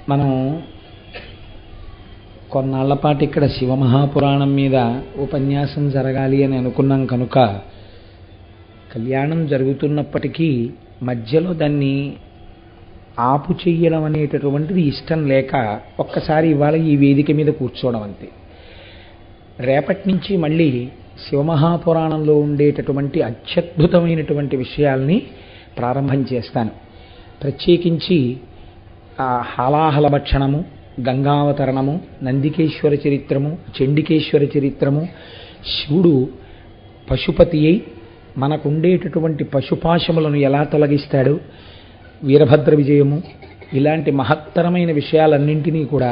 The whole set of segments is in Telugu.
మనం కొన్నాళ్లపాటు ఇక్కడ శివమహాపురాణం మీద ఉపన్యాసం జరగాలి అని అనుకున్నాం కనుక కళ్యాణం జరుగుతున్నప్పటికీ మధ్యలో దాన్ని ఆపు చెయ్యడం అనేటటువంటిది ఇష్టం లేక ఒక్కసారి ఇవాళ ఈ వేదిక మీద కూర్చోవడం అంతే. రేపటి నుంచి మళ్ళీ శివమహాపురాణంలో ఉండేటటువంటి అత్యద్భుతమైనటువంటి విషయాల్ని ప్రారంభం చేస్తాను. ప్రత్యేకించి హాలాహల భక్షణము, గంగావతరణము, నందికేశ్వర చరిత్రము, చండికేశ్వర చరిత్రము, శివుడు పశుపతి అయి మనకుండేటటువంటి పశుపాశములను ఎలా తొలగిస్తాడు, వీరభద్ర విజయము, ఇలాంటి మహత్తరమైన విషయాలన్నింటినీ కూడా,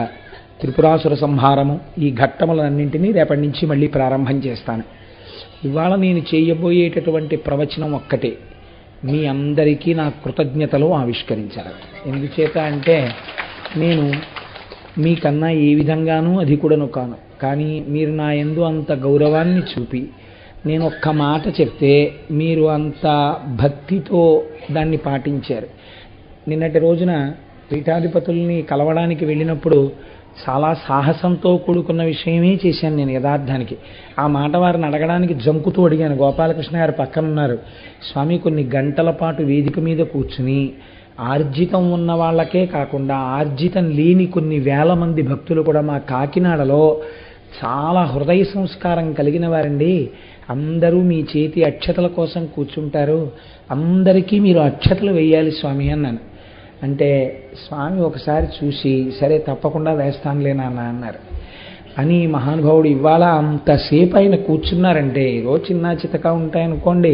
త్రిపురాసుర సంహారము, ఈ ఘట్టములన్నింటినీ రేపటి నుంచి మళ్ళీ ప్రారంభం చేస్తాను. ఇవాళ నేను చేయబోయేటటువంటి ప్రవచనం ఒక్కటే, మీ అందరికీ నా కృతజ్ఞతలు ఆవిష్కరించాలి. ఎందుచేత అంటే నేను మీకన్నా ఏ విధంగానూ అధికుడను కాను, కానీ మీరు నా యందు అంత గౌరవాన్ని చూపి నేను ఒక్క మాట చెప్తే మీరు అంత భక్తితో దాన్ని పాటించారు. నిన్నటి రోజున పీఠాధిపతుల్ని కలవడానికి వెళ్ళినప్పుడు చాలా సాహసంతో కూడుకున్న విషయమే చేశాను నేను. యథార్థానికి ఆ మాట వారిని అడగడానికి జంకుతూ అడిగాను. గోపాలకృష్ణ గారు పక్కన ఉన్నారు. స్వామి, కొన్ని గంటల పాటు వేదిక మీద కూర్చుని ఆర్జితం ఉన్న వాళ్ళకే కాకుండా ఆర్జితం లేని కొన్ని వేల మంది భక్తులు కూడా మా కాకినాడలో చాలా హృదయ సంస్కారం కలిగిన వారండి. అందరూ మీ చేతి అక్షతల కోసం కూర్చుంటారు, అందరికీ మీరు అక్షతలు వేయాలి స్వామి అన్నాను. అంటే స్వామి ఒకసారి చూసి సరే తప్పకుండా వేస్తానులేనా అన్నారు. అని మహానుభావుడు ఇవాళ అంతసేపు ఆయన కూర్చున్నారంటే ఏదో చిన్న చితక ఉంటాయనుకోండి,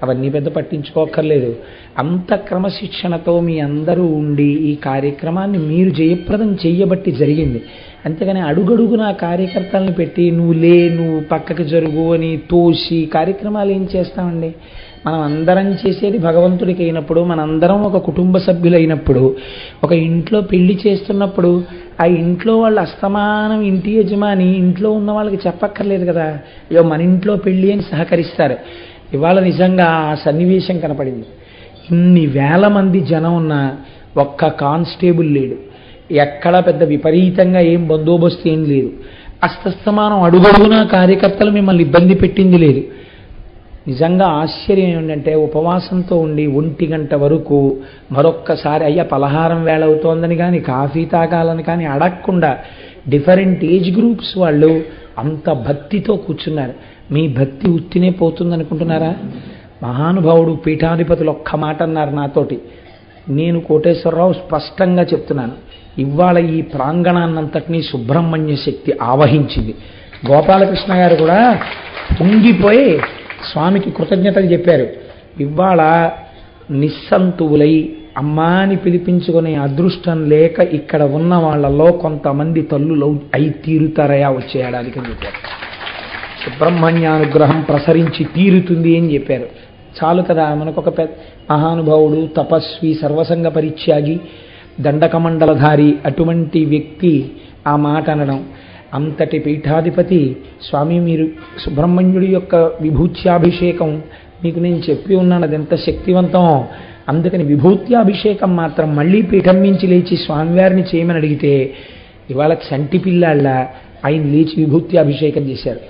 అవన్నీ పెద్ద పట్టించుకోక్కర్లేదు. అంత క్రమశిక్షణతో మీ అందరూ ఉండి ఈ కార్యక్రమాన్ని మీరు జయప్రదం చెయ్యబట్టి జరిగింది. అంతేగాని అడుగడుగున కార్యకర్తలను పెట్టి నువ్వు పక్కకి జరుగు అని తోసి కార్యక్రమాలు ఏం చేస్తామండి? మనం అందరం చేసేది భగవంతుడికి అయినప్పుడు, మనందరం ఒక కుటుంబ సభ్యులైనప్పుడు, ఒక ఇంట్లో పెళ్లి చేస్తున్నప్పుడు ఆ ఇంట్లో వాళ్ళు అస్తమానం ఇంటి యజమాని ఇంట్లో ఉన్న వాళ్ళకి చెప్పక్కర్లేదు కదా, అయ్యో మన ఇంట్లో పెళ్లి అని సహకరిస్తారు. ఇవాళ నిజంగా ఆ సన్నివేశం కనపడింది. ఇన్ని వేల మంది జనం ఉన్న ఒక్క కానిస్టేబుల్ లేడు, ఎక్కడ పెద్ద విపరీతంగా ఏం బందోబస్తు ఏం లేదు, అస్తమానం అడుగడుగున కార్యకర్తలు మిమ్మల్ని ఇబ్బంది పెట్టింది లేదు. నిజంగా ఆశ్చర్యం ఏంటంటే ఉపవాసంతో ఉండి 1 గంట వరకు మరొక్కసారి అయ్యా పలహారం వేళ అవుతోందని కానీ కాఫీ తాగాలని కానీ అడగకుండా డిఫరెంట్ ఏజ్ గ్రూప్స్ వాళ్ళు అంత భక్తితో కూర్చున్నారు. మీ భక్తి ఉత్తినే పోతుందనుకుంటున్నారా? మహానుభావుడు పీఠాధిపతులు ఒక్క మాట అన్నారు నాతోటి. నేను కోటేశ్వరరావు స్పష్టంగా చెప్తున్నాను, ఇవాళ ఈ ప్రాంగణాన్నంతటినీ సుబ్రహ్మణ్య శక్తి ఆవహించింది. గోపాలకృష్ణ గారు కూడా పొంగిపోయి స్వామికి కృతజ్ఞతలు చెప్పారు. ఇవాళ నిస్సంతువులై అమ్మాని పిలిపించుకునే అదృష్టం లేక ఇక్కడ ఉన్న వాళ్ళలో కొంతమంది తల్లులు అయి తీరుతారయా వచ్చే ఏడాదికి అని చెప్పారు. సుబ్రహ్మణ్యానుగ్రహం ప్రసరించి తీరుతుంది అని చెప్పారు. చాలు కదా, మనకొక మహానుభావుడు, తపస్వి, సర్వసంగ పరిత్యాగి, దండకమండలధారి అటువంటి వ్యక్తి ఆ మాట అనడం. అంతటి పీఠాధిపతి స్వామి, మీరు సుబ్రహ్మణ్యుడి యొక్క విభూత్యాభిషేకం మీకు నేను చెప్పి ఉన్నాను, అది ఎంత శక్తివంతం. అందుకని విభూత్యాభిషేకం మాత్రం మళ్ళీ పీఠం మించి లేచి స్వామివారిని చేయమని అడిగితే ఇవాళ చంటి పిల్లాళ్ళ ఆయన లేచి విభూత్యాభిషేకం చేశారు.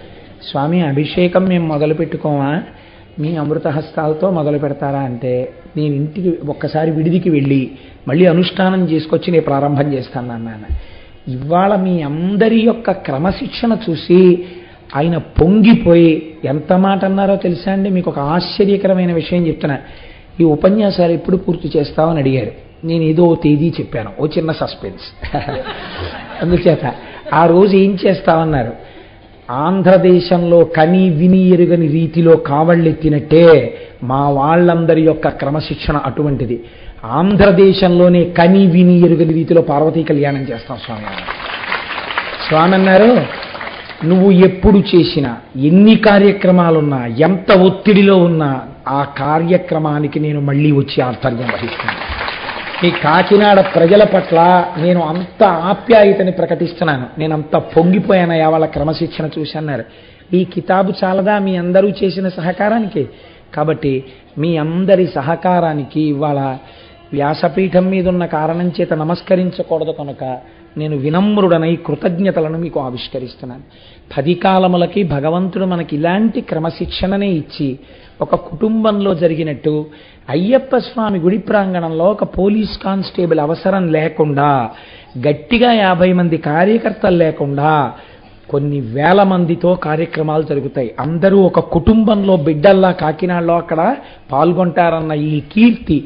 స్వామి, అభిషేకం మేము మొదలు పెట్టుకోమా, మీ అమృతహస్తాలతో మొదలు పెడతారా అంటే నేను ఇంటికి ఒక్కసారి విడిదికి వెళ్ళి మళ్ళీ అనుష్ఠానం చేసుకొచ్చి నేను ప్రారంభం చేస్తాను అన్నాను. ఇవాళ మీ అందరి యొక్క క్రమశిక్షణ చూసి ఆయన పొంగిపోయి ఎంత మాట అన్నారో తెలుసా అండి? మీకు ఒక ఆశ్చర్యకరమైన విషయం చెప్తున్నా. ఈ ఉపన్యాసాలు ఎప్పుడు పూర్తి చేస్తామని అడిగారు. నేను ఏదో తేదీ చెప్పాను, ఓ చిన్న సస్పెన్స్. అందుచేత ఆ రోజు ఏం చేస్తామన్నారు, ఆంధ్రదేశంలో కని విని ఎరుగని రీతిలో కావళ్ళెత్తినట్టే మా వాళ్ళందరి యొక్క క్రమశిక్షణ అటువంటిది. ఆంధ్రదేశంలోనే కని విని ఎరుగని రీతిలో పార్వతీ కళ్యాణం చేస్తాం స్వామి. స్వామి అన్నారు, నువ్వు ఎప్పుడు చేసినా, ఎన్ని కార్యక్రమాలున్నా, ఎంత ఒత్తిడిలో ఉన్నా ఆ కార్యక్రమానికి నేను మళ్ళీ వచ్చి ఆధ్వర్యం వహిస్తాను. ఈ కాకినాడ ప్రజల పట్ల నేను అంత ఆప్యాయతని ప్రకటిస్తున్నాను. నేను అంత పొంగిపోయానయా వాళ్ళ క్రమశిక్షణ చూసన్నారు. ఈ కితాబు చాలదా మీ అందరూ చేసిన సహకారానికి? కాబట్టి మీ అందరి సహకారానికి ఇవాళ వ్యాసపీఠం మీద ఉన్న కారణం చేత నమస్కరించకూడదు కనుక నేను వినమ్రుడనై కృతజ్ఞతలను మీకు ఆవిష్కరిస్తున్నాను. 10 కాలములకి భగవంతుడు మనకి ఇలాంటి క్రమశిక్షణనే ఇచ్చి ఒక కుటుంబంలో జరిగినట్టు అయ్యప్ప స్వామి గుడి ప్రాంగణంలో ఒక పోలీస్ కానిస్టేబుల్ అవసరం లేకుండా, గట్టిగా 50 మంది కార్యకర్తలు లేకుండా కొన్ని వేల మందితో కార్యక్రమాలు జరుగుతాయి. అందరూ ఒక కుటుంబంలో బిడ్డల్లా కాకినాడలో అక్కడ పాల్గొంటారన్న ఈ కీర్తి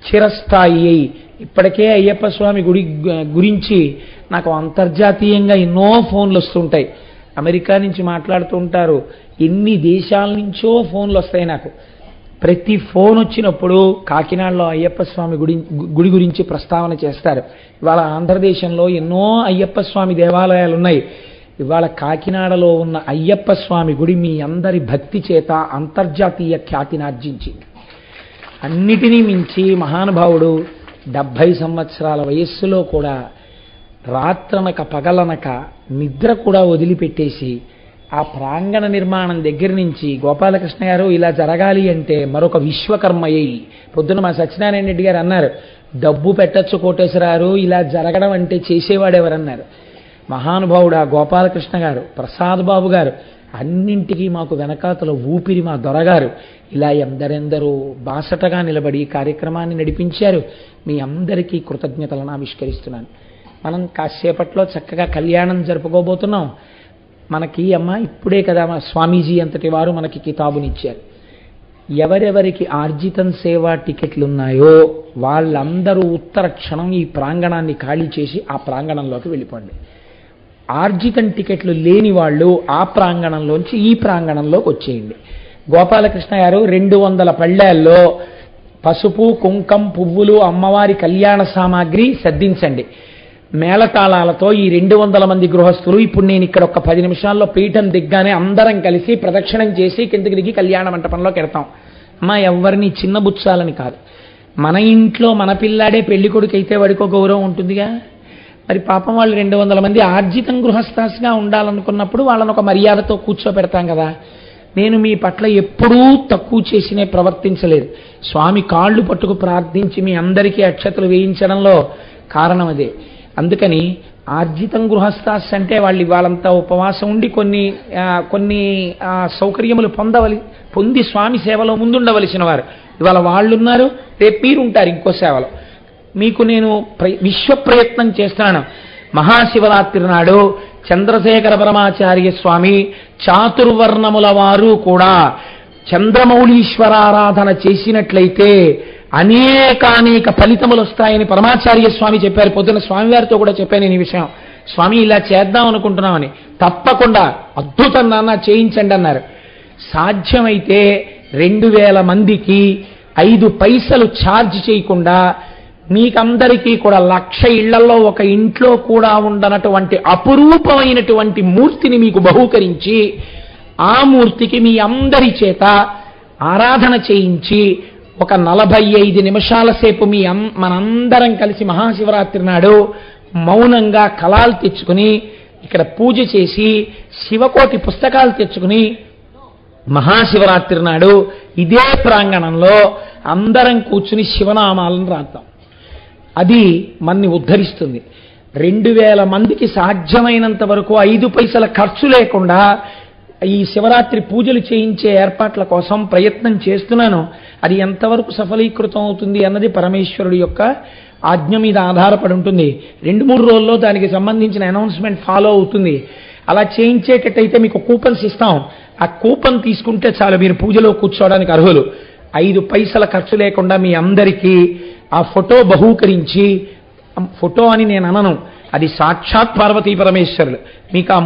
చిరస్థాయి అయి ఇప్పటికే అయ్యప్ప స్వామి గుడి గురించి నాకు అంతర్జాతీయంగా ఎన్నో ఫోన్లు వస్తుంటాయి. అమెరికా నుంచి మాట్లాడుతూ ఉంటారు, ఎన్ని దేశాల నుంచో ఫోన్లు వస్తాయి నాకు. ప్రతి ఫోన్ వచ్చినప్పుడు కాకినాడలో అయ్యప్ప స్వామి గుడి గురించి ప్రస్తావన చేస్తారు. ఇవాళ ఆంధ్రదేశంలో ఎన్నో అయ్యప్ప స్వామి దేవాలయాలు ఉన్నాయి. ఇవాళ కాకినాడలో ఉన్న అయ్యప్ప స్వామి గుడి మీ అందరి భక్తి చేత అంతర్జాతీయ ఖ్యాతిని ఆర్జించింది. అన్నిటినీ మించి మహానుభావుడు 70 సంవత్సరాల వయస్సులో కూడా రాత్రనక పగలనక నిద్ర కూడా వదిలిపెట్టేసి ఆ ప్రాంగణ నిర్మాణం దగ్గర నుంచి గోపాలకృష్ణ గారు ఇలా జరగాలి అంటే మరొక విశ్వకర్మయ్యి. పొద్దున మా సత్యనారాయణ రెడ్డి గారు అన్నారు, డబ్బు పెట్టచ్చు కోటేశ్వరారు, ఇలా జరగడం అంటే చేసేవాడెవరన్నారు. మహానుభావుడు ఆ గోపాలకృష్ణ గారు, ప్రసాద్ బాబు గారు, అన్నింటికీ మాకు వెనకాతల ఊపిరి మా దొరగారు ఇలా ఎందరెందరో బాసటగా నిలబడి కార్యక్రమాన్ని నడిపించారు. మీ అందరికీ కృతజ్ఞతలను ఆవిష్కరిస్తున్నాను. మనం కాసేపట్లో చక్కగా కళ్యాణం జరుపుకోబోతున్నాం. మనకి అమ్మ ఇప్పుడే కదా స్వామీజీ అంతటి వారు మనకి కితాబునిచ్చారు. ఎవరెవరికి ఆర్జితం సేవా టికెట్లు ఉన్నాయో వాళ్ళందరూ ఉత్తర క్షణం ఈ ప్రాంగణాన్ని ఖాళీ చేసి ఆ ప్రాంగణంలోకి వెళ్ళిపోండి. ఆర్జితం టికెట్లు లేని వాళ్ళు ఆ ప్రాంగణంలోంచి ఈ ప్రాంగణంలోకి వచ్చేయండి. గోపాలకృష్ణ గారు 200 పళ్ళాల్లో పసుపు, కుంకం, పువ్వులు, అమ్మవారి కళ్యాణ సామాగ్రి సర్దించండి. మేళతాళాలతో ఈ 200 మంది గృహస్థులు ఇప్పుడు నేను ఇక్కడ ఒక 10 నిమిషాల్లో పీఠం దిగ్గానే అందరం కలిసి ప్రదక్షిణం చేసి కిందకి దిగి కళ్యాణ మంటపంలోకి వెడతాం. అమ్మా ఎవరిని చిన్న బుచ్చాలని కాదు, మన ఇంట్లో మన పిల్లాడే పెళ్లి కొడుకు అయితే వాడికో గౌరవం ఉంటుందిగా. మరి పాపం వాళ్ళు 200 మంది ఆర్జితం గృహస్థాస్గా ఉండాలనుకున్నప్పుడు వాళ్ళని ఒక మర్యాదతో కూర్చోపెడతాం కదా. నేను మీ పట్ల ఎప్పుడూ తక్కువ చేసినే ప్రవర్తించలేదు. స్వామి కాళ్ళు పట్టుకు ప్రార్థించి మీ అందరికీ అక్షతలు వేయించడంలో కారణం అదే. అందుకని ఆర్జితం గృహస్థాస్ అంటే వాళ్ళు ఇవాళంతా ఉపవాసం ఉండి కొన్ని సౌకర్యములు పొంది స్వామి సేవలో ముందుండవలసిన వారు ఇవాళ వాళ్ళున్నారు, రేపు మీరుంటారు ఇంకో సేవలో. మీకు నేను విశ్వ ప్రయత్నం చేస్తున్నాను. మహాశివరాత్రి నాడు చంద్రశేఖర పరమాచార్య స్వామి చాతుర్వర్ణముల వారు కూడా చంద్రమౌళీశ్వరారాధన చేసినట్లయితే అనేక ఫలితములు వస్తాయని పరమాచార్య స్వామి చెప్పారు. పొద్దున స్వామివారితో కూడా చెప్పాను నేను ఈ విషయం. స్వామి ఇలా చేద్దాం అనుకుంటున్నామని. తప్పకుండా అద్భుతం నాన్న చేయించండి అన్నారు. సాధ్యమైతే 2000 మందికి 5 పైసలు ఛార్జ్ చేయకుండా మీకందరికీ కూడా 1,00,000 ఇళ్లలో ఒక ఇంట్లో కూడా ఉండనటువంటి అపురూపమైనటువంటి మూర్తిని మీకు బహూకరించి ఆ మూర్తికి మీ అందరి చేత ఆరాధన చేయించి ఒక 45 నిమిషాల సేపు మనందరం కలిసి మహాశివరాత్రి నాడు మౌనంగా కళాలు తెచ్చుకుని ఇక్కడ పూజ చేసి శివకోటి పుస్తకాలు తెచ్చుకుని మహాశివరాత్రి నాడు ఇదే ప్రాంగణంలో అందరం కూర్చుని శివనామాలను రాద్దాం. అది మన్ని ఉద్ధరిస్తుంది. 2000 మందికి సాధ్యమైనంత వరకు 5 పైసల ఖర్చు లేకుండా ఈ శివరాత్రి పూజలు చేయించే ఏర్పాట్ల కోసం ప్రయత్నం చేస్తున్నాను. అది ఎంతవరకు సఫలీకృతం అవుతుంది అన్నది పరమేశ్వరుడి యొక్క ఆజ్ఞ మీద ఆధారపడి ఉంటుంది. 2-3 రోజుల్లో దానికి సంబంధించిన అనౌన్స్మెంట్ ఫాలో అవుతుంది. అలా చేయించేటట్టయితే మీకు కూపన్స్ ఇస్తాం. ఆ కూపన్ తీసుకుంటే చాలు, మీరు పూజలో కూర్చోవడానికి అర్హులు. 5 పైసల ఖర్చు లేకుండా మీ అందరికీ ఆ ఫోటో బహూకరించి, ఫోటో అని నేను అనను, అది సాక్షాత్ పార్వతీ పరమేశ్వరులు మీకు ఆ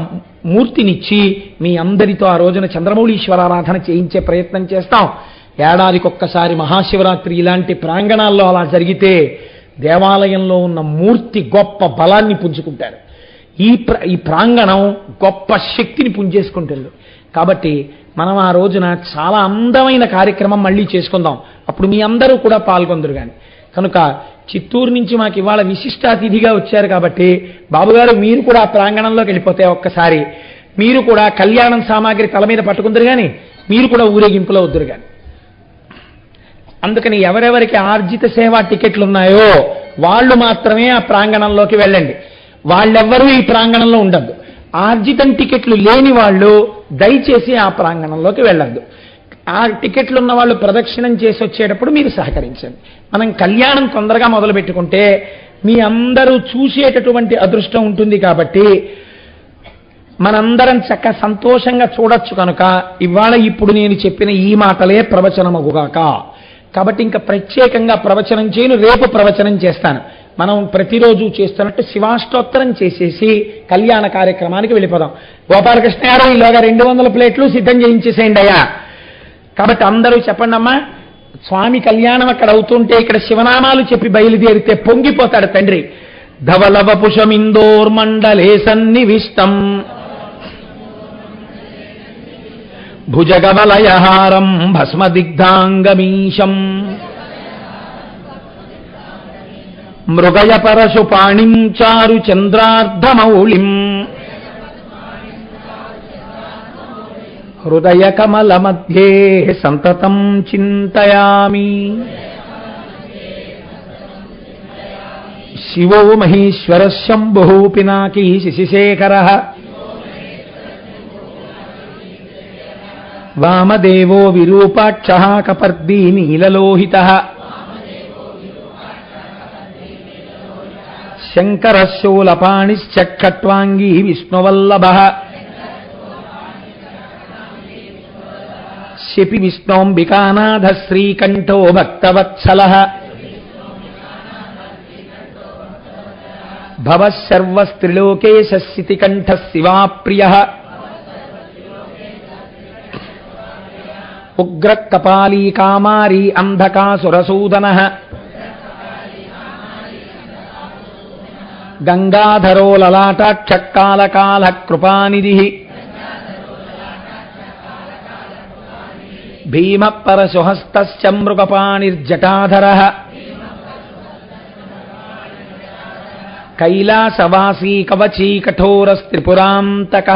మూర్తినిచ్చి మీ అందరితో ఆ రోజున చంద్రమౌళీశ్వరారాధన చేయించే ప్రయత్నం చేస్తాం. ఏడాదికొక్కసారి మహాశివరాత్రి ఇలాంటి ప్రాంగణాల్లో అలా జరిగితే దేవాలయంలో ఉన్న మూర్తి గొప్ప బలాన్ని పుంజుకుంటారు. ఈ ప్రాంగణం గొప్ప శక్తిని పుంజేసుకుంటుంది. కాబట్టి మనం ఆ రోజున చాలా అందమైన కార్యక్రమం మళ్ళీ చేసుకుందాం. అప్పుడు మీ అందరూ కూడా పాల్గొందరు. కానీ కనుక చిత్తూరు నుంచి మాకు ఇవాళ విశిష్ట అతిథిగా వచ్చారు కాబట్టి బాబుగారు మీరు కూడా ఆ ప్రాంగణంలోకి వెళ్ళిపోతే ఒక్కసారి మీరు కూడా కళ్యాణం సామాగ్రి తల మీద పట్టుకుందరు, కానీ మీరు కూడా ఊరేగింపులో వద్దురు. కానీ అందుకని ఎవరెవరికి ఆర్జిత సేవా టికెట్లు ఉన్నాయో వాళ్ళు మాత్రమే ఆ ప్రాంగణంలోకి వెళ్ళండి. వాళ్ళెవ్వరూ ఈ ప్రాంగణంలో ఉండద్దు. ఆర్జితం టికెట్లు లేని వాళ్ళు దయచేసి ఆ ప్రాంగణంలోకి వెళ్ళద్దు. ఆ టికెట్లు ఉన్న వాళ్ళు ప్రదక్షిణం చేసి వచ్చేటప్పుడు మీరు సహకరించండి. మనం కళ్యాణం తొందరగా మొదలు పెట్టుకుంటే మీ అందరూ చూసేటటువంటి అదృష్టం ఉంటుంది. కాబట్టి మనందరం చక్కగా సంతోషంగా చూడొచ్చు. కనుక ఇవాళ ఇప్పుడు నేను చెప్పిన ఈ మాటలే ప్రవచనమగుగాక. కాబట్టి ఇంకా ప్రత్యేకంగా ప్రవచనం చేయను, రేపు ప్రవచనం చేస్తాను. మనం ప్రతిరోజు చేస్తున్నట్టు శివాష్టోత్తరం చేసేసి కళ్యాణ కార్యక్రమానికి వెళ్ళిపోదాం. గోపాలకృష్ణ గారు ఈలోగా 200 ప్లేట్లు సిద్ధం చేయించేసేయండి అయ్యా. కాబట్టి అందరూ చెప్పండి అమ్మా. స్వామి కళ్యాణం అక్కడ అవుతుంటే ఇక్కడ శివనామాలు చెప్పి బయలుదేరితే పొంగిపోతాడు తండ్రి. ధవలవపుషమిందోర్మండలే సన్నివిష్టం భుజగవలయహారం భస్మదిగ్ధాంగమీశం మృగయ పరశుపాణిం చారు చంద్రార్ధమౌళిం హృదయ కమల మధ్యే సంతతం చింతయామి. శివో మహేశ్వర శంభు పినాకీ శశిశేఖర వామదేవో విరూపాక్ష కపర్దీ నీలలోహిత శంకర శూలపాణిశ్చక్షట్వాంగీ విష్ణువల్లభ శపి విష్ణోంబికానాథ శ్రీకంఠో భక్తవత్సల భవశర్వస్త్రిలోకేశ శితికంఠ శివాప్రియ ఉగ్ర కపాలీ కామారీ అంధకాసురసూదన గంగాధరో లలాటాక్షకాలకాల కృపానిధి భీమ పరశుహస్త మృగపాణిర్జటాధర కైలాసవాసీ కవచీ కఠోరస్త్రిపురాంతక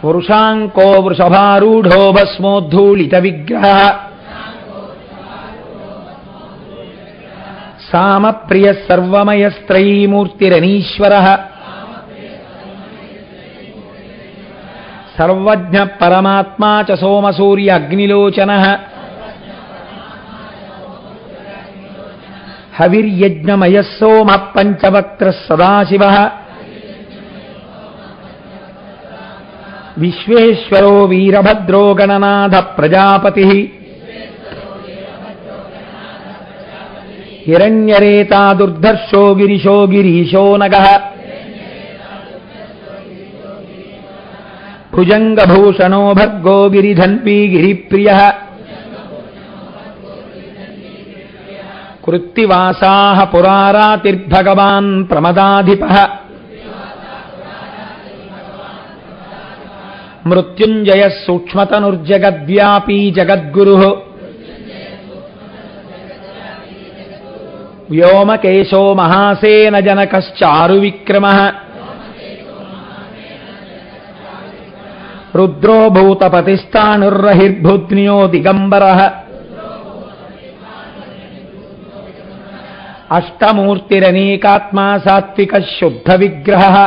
పురుషాంకో వృషభారూఢో భస్మోద్ధూళిత విగ్రహ సామప్రియ సర్వమయస్త్రైమూర్తిరనీశ్వర సర్వజ్ఞ పరమాత్మా చ సోమసూర్య అగ్నిలోచన హవిర్యజ్ఞమయ సోమ పంచవక్త్ర సదాశివ విశ్వేశ్వరో వీరభద్రో గణనాథ ప్రజాపతి హిరణ్యరేతా దుర్ధర్షో గిరిశో గిరీశో నగః భుజంగభూషణో భర్గో గిరిధన్వీ గిరిప్రియః కృత్తివాసాః పురారాతిర్భగవాన్ ప్రమదాధిపః మృత్యుంజయః సూక్ష్మతనుర్జగద్వ్యాపీ జగద్గురుః వ్యోమకేశో మహాసేన జనకశ్చారు విక్రమః రుద్రో భూతపతిస్థానుర్రహిర్భూత్న్యో దిగంబరః అష్టమూర్తిరనేకాత్మా సాత్విక శుద్ధ విగ్రహః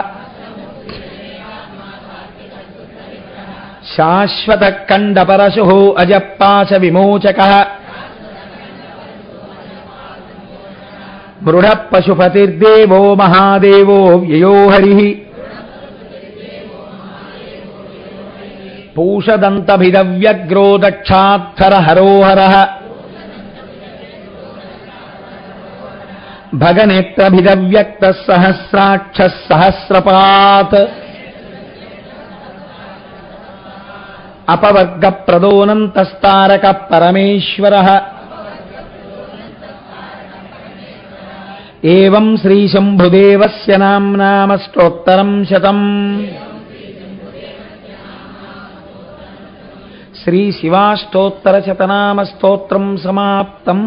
శాశ్వత కండపరశుః అజపాశ విమోచకః మృఢ పశుపతిర్దేవో మహాదేవో వ్యయో హరిః పూషదంతభిదవ్యగ్రో దక్షాక్షర హరోహరః భగనేత్రభిదవ్యక్త సహస్రాక్ష సహస్రపాత్ అపవర్గ ప్రదోనంతస్తారక పరమేశ్వరః ఏవం శ్రీ శంభుదేవస్య నామ్నామష్టోత్తరం శతం. శ్రీ శివాష్టోత్తర శతనామ స్తోత్రం సమాప్తం.